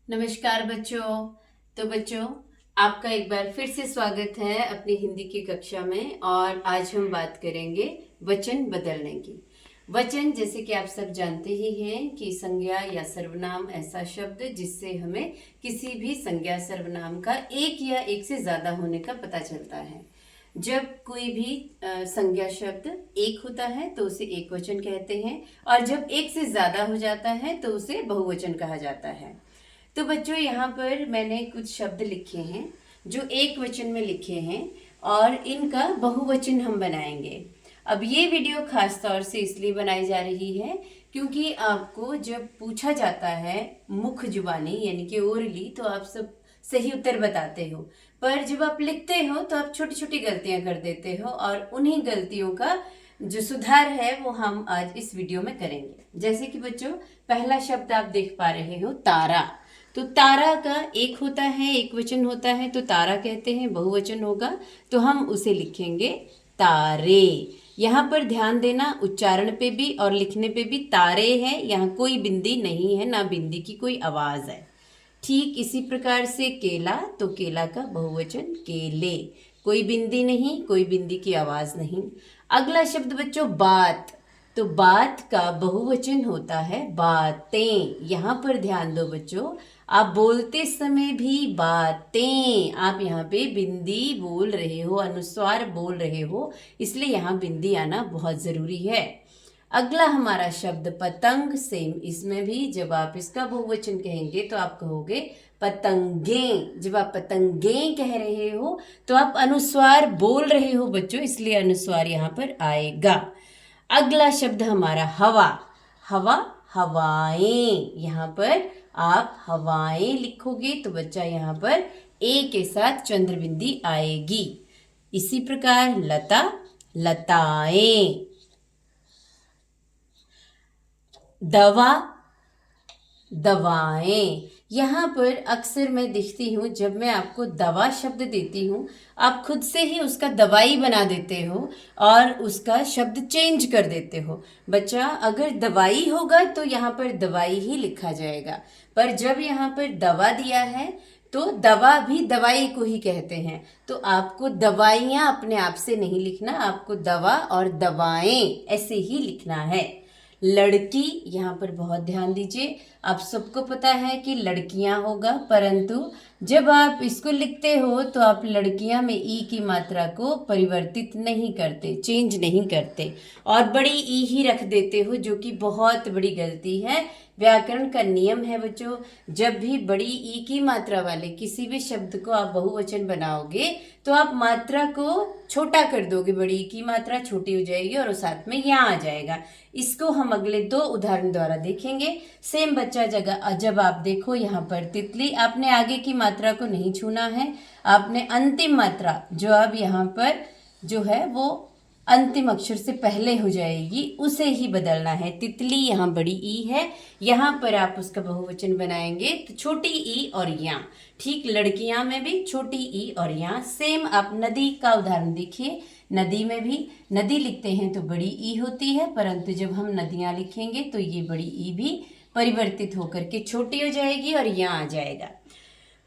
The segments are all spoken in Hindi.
नमस्कार बच्चों। तो बच्चों, आपका एक बार फिर से स्वागत है अपनी हिंदी की कक्षा में। और आज हम बात करेंगे वचन बदलने की। वचन, जैसे कि आप सब जानते ही हैं कि संज्ञा या सर्वनाम ऐसा शब्द जिससे हमें किसी भी संज्ञा सर्वनाम का एक या एक से ज्यादा होने का पता चलता है। जब कोई भी संज्ञा शब्द एक होता है तो उसे एक वचन कहते हैं, और जब एक से ज्यादा हो जाता है तो उसे बहुवचन कहा जाता है। तो बच्चों, यहाँ पर मैंने कुछ शब्द लिखे हैं जो एक वचन में लिखे हैं, और इनका बहुवचन हम बनाएंगे। अब ये वीडियो खास तौर से इसलिए बनाई जा रही है क्योंकि आपको जब पूछा जाता है मुख जुबानी यानी कि ओरली, तो आप सब सही उत्तर बताते हो, पर जब आप लिखते हो तो आप छोटी छोटी गलतियां कर देते हो, और उन्हीं गलतियों का जो सुधार है वो हम आज इस वीडियो में करेंगे। जैसे कि बच्चों, पहला शब्द आप देख पा रहे हो, तारा। तो तारा का एक होता है, एक वचन होता है तो तारा कहते हैं, बहुवचन होगा तो हम उसे लिखेंगे तारे। यहाँ पर ध्यान देना, उच्चारण पे भी और लिखने पे भी तारे है, यहाँ कोई बिंदी नहीं है, ना बिंदी की कोई आवाज है। ठीक इसी प्रकार से केला, तो केला का बहुवचन केले, कोई बिंदी नहीं, कोई बिंदी की आवाज नहीं। अगला शब्द बच्चों, बात। तो बात का बहुवचन होता है बातें। यहाँ पर ध्यान दो बच्चों, आप बोलते समय भी बातें, आप यहाँ पे बिंदी बोल रहे हो, अनुस्वार बोल रहे हो, इसलिए यहाँ बिंदी आना बहुत जरूरी है। अगला हमारा शब्द पतंग। सेम इसमें भी जब आप इसका बहुवचन कहेंगे तो आप कहोगे पतंगे। जब आप पतंगे कह रहे हो तो आप अनुस्वार बोल रहे हो बच्चों, इसलिए अनुस्वार यहाँ पर आएगा। अगला शब्द हमारा हवा। हवा, हवाएं। यहाँ पर आप हवाएं लिखोगे तो बच्चा यहाँ पर ए के साथ चंद्र बिंदी आएगी। इसी प्रकार लता, लताएं। दवा, दवाएं। यहाँ पर अक्सर मैं दिखती हूँ, जब मैं आपको दवा शब्द देती हूँ आप खुद से ही उसका दवाई बना देते हो और उसका शब्द चेंज कर देते हो। बच्चा, अगर दवाई होगा तो यहाँ पर दवाई ही लिखा जाएगा, पर जब यहाँ पर दवा दिया है तो दवा भी दवाई को ही कहते हैं, तो आपको दवाइयाँ अपने आप से नहीं लिखना, आपको दवा और दवाएं ऐसे ही लिखना है। लड़की, यहाँ पर बहुत ध्यान दीजिए, आप सबको पता है कि लड़कियां होगा, परंतु जब आप इसको लिखते हो तो आप लड़कियां में ई की मात्रा को परिवर्तित नहीं करते, चेंज नहीं करते, और बड़ी ई ही रख देते हो, जो कि बहुत बड़ी गलती है। व्याकरण का नियम है बच्चों, जब भी बड़ी ई की मात्रा वाले किसी भी शब्द को आप बहुवचन बनाओगे तो आप मात्रा को छोटा कर दोगे, बड़ी ई की मात्रा छोटी हो जाएगी और साथ में यहाँ आ जाएगा। इसको हम अगले दो उदाहरण द्वारा देखेंगे। सेम बच्चा, जगह जब आप देखो यहाँ पर तितली, आपने आगे की मात्रा को नहीं छूना है, आपने अंतिम मात्रा जो अब यहाँ पर जो है वो अंतिम अक्षर से पहले हो जाएगी उसे ही बदलना है। तितली यहाँ बड़ी ई है, यहाँ पर आप उसका बहुवचन बनाएंगे तो छोटी ई और या। ठीक लड़कियां में भी छोटी ई और या। सेम आप नदी का उदाहरण देखिए, नदी में भी नदी लिखते हैं तो बड़ी ई होती है, परंतु जब हम नदियां लिखेंगे तो ये बड़ी ई भी परिवर्तित होकर के छोटी हो जाएगी और यहाँ आ जाएगा।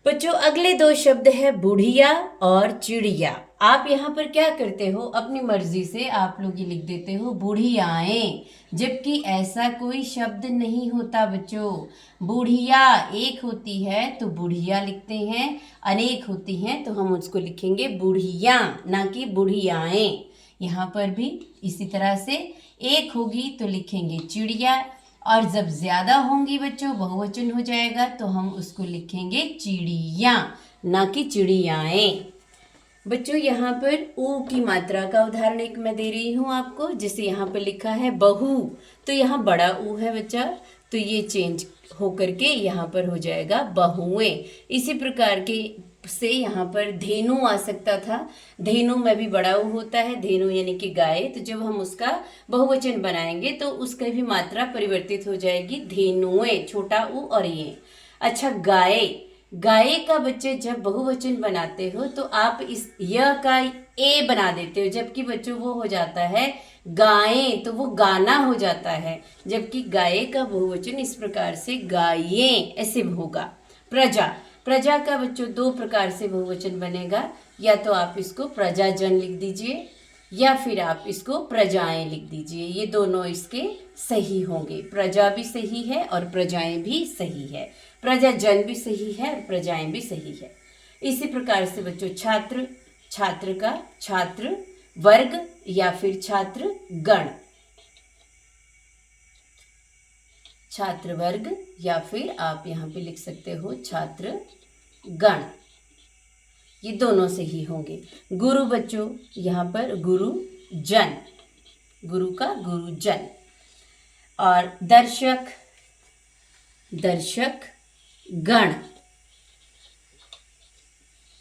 बच्चों, अगले दो शब्द है बुढ़िया और चिड़िया। आप यहाँ पर क्या करते हो, अपनी मर्जी से आप लोग ये लिख देते हो बुढ़ियाएं, जबकि ऐसा कोई शब्द नहीं होता बच्चों। बुढ़िया एक होती है तो बुढ़िया लिखते हैं, अनेक होती हैं तो हम उसको लिखेंगे बुढ़िया, ना कि बुढ़ियाएं। यहाँ पर भी इसी तरह से एक होगी तो लिखेंगे चिड़िया, और जब ज्यादा होंगी बच्चों बहुवचन हो जाएगा तो हम उसको लिखेंगे चिड़िया, ना कि चिड़ियाएं। बच्चों, यहाँ पर ऊ की मात्रा का उदाहरण एक मैं दे रही हूँ आपको। जैसे यहाँ पर लिखा है बहू, तो यहाँ बड़ा ऊ है बच्चा, तो ये चेंज होकर के यहाँ पर हो जाएगा बहुएं। इसी प्रकार के से यहाँ पर धेनु आ सकता था, धेनु में भी बड़ा ऊ होता है, धेनु यानी कि गाय, तो जब हम उसका बहुवचन बनाएंगे तो उसका भी मात्रा परिवर्तित हो जाएगी, धेनुएं, छोटा ऊ और ये। अच्छा, गाय, गाय का बच्चे जब बहुवचन बनाते हो तो आप इस य का ए बना देते हो, जबकि बच्चों वो हो जाता है गायें, तो वो गाना हो जाता है, जबकि गाय का बहुवचन इस प्रकार से गायें ऐसे होगा। प्रजा, प्रजा का बच्चों दो प्रकार से बहुवचन बनेगा, या तो आप इसको प्रजाजन लिख दीजिए या फिर आप इसको प्रजाएं लिख दीजिए। ये दोनों इसके सही होंगे, प्रजा भी सही है और प्रजाएं भी सही है, प्रजाजन भी सही है और प्रजाएं भी सही है। इसी प्रकार से बच्चों छात्र, छात्र का छात्र वर्ग या फिर छात्र गण, छात्र वर्ग या फिर आप यहाँ पे लिख सकते हो छात्र गण, ये दोनों सही होंगे। गुरु बच्चों यहाँ पर गुरु जन, गुरु का गुरु जन, और दर्शक, दर्शक गण,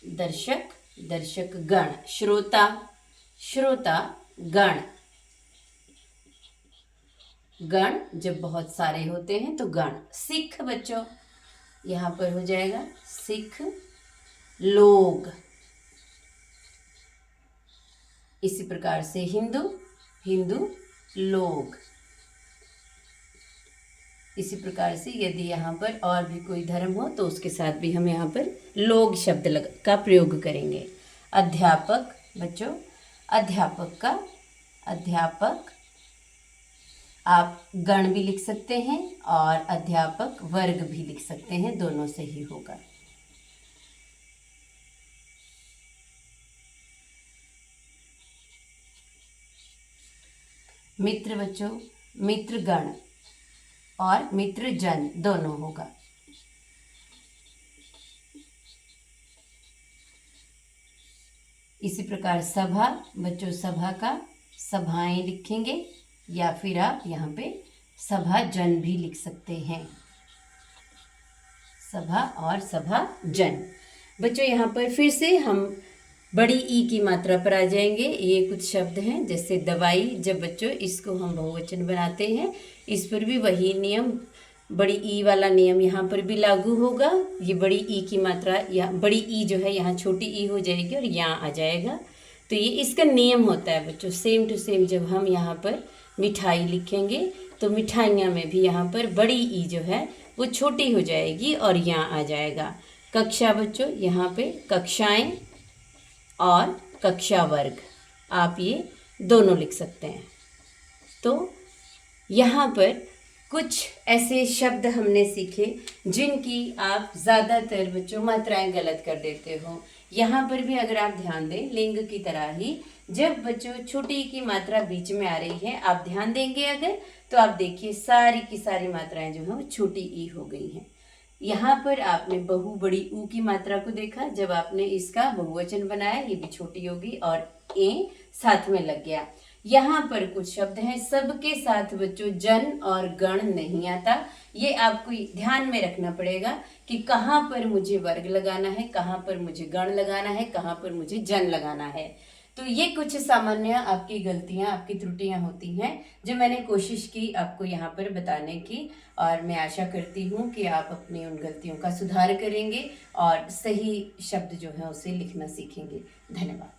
दर्शक दर्शक गण, श्रोता, श्रोता गण, गण जब बहुत सारे होते हैं तो गण। सिख बच्चों यहाँ पर हो जाएगा सिख लोग। इसी प्रकार से हिंदू, हिंदू लोग। इसी प्रकार से यदि यहाँ पर और भी कोई धर्म हो तो उसके साथ भी हम यहाँ पर लोग शब्द का प्रयोग करेंगे। अध्यापक बच्चों, अध्यापक का अध्यापक आप गण भी लिख सकते हैं और अध्यापक वर्ग भी लिख सकते हैं, दोनों सही होगा। मित्र बच्चों, मित्र गण और मित्र जन दोनों होगा। इसी प्रकार सभा बच्चों, सभा का सभाएं लिखेंगे या फिर आप यहाँ पे सभा जन भी लिख सकते हैं, सभा और सभा जन। बच्चों यहाँ पर फिर से हम बड़ी ई की मात्रा पर आ जाएंगे। ये कुछ शब्द हैं जैसे दवाई, जब बच्चों इसको हम बहुवचन बनाते हैं इस पर भी वही नियम, बड़ी ई वाला नियम यहाँ पर भी लागू होगा। ये बड़ी ई की मात्रा, या बड़ी ई जो है यहाँ छोटी ई हो जाएगी और यहाँ आ जाएगा, तो ये इसका नियम होता है बच्चों। सेम टू सेम जब हम यहाँ पर मिठाई लिखेंगे तो मिठाइयाँ में भी यहाँ पर बड़ी ई जो है वो छोटी हो जाएगी और यहाँ आ जाएगा। कक्षा बच्चों, यहाँ पे कक्षाएं और कक्षा वर्ग आप ये दोनों लिख सकते हैं। तो यहाँ पर कुछ ऐसे शब्द हमने सीखे जिनकी आप ज़्यादातर बच्चों मात्राएं गलत कर देते हो। यहाँ पर भी अगर आप ध्यान दें, लिंग की तरह ही जब बच्चों छोटी ई की मात्रा बीच में आ रही है, आप ध्यान देंगे अगर तो आप देखिए सारी की सारी मात्राएं जो हैं वो छोटी ई हो गई हैं। यहाँ पर आपने बहु बड़ी ऊ की मात्रा को देखा, जब आपने इसका बहुवचन बनाया ये भी छोटी होगी और ए साथ में लग गया। यहाँ पर कुछ शब्द हैं सबके साथ बच्चों जन और गण नहीं आता, ये आपको ध्यान में रखना पड़ेगा कि कहाँ पर मुझे वर्ग लगाना है, कहाँ पर मुझे गण लगाना है, कहाँ पर मुझे जन लगाना है। तो ये कुछ सामान्य आपकी गलतियां, आपकी त्रुटियां होती हैं जो मैंने कोशिश की आपको यहाँ पर बताने की, और मैं आशा करती हूँ कि आप अपनी उन गलतियों का सुधार करेंगे और सही शब्द जो है उसे लिखना सीखेंगे। धन्यवाद।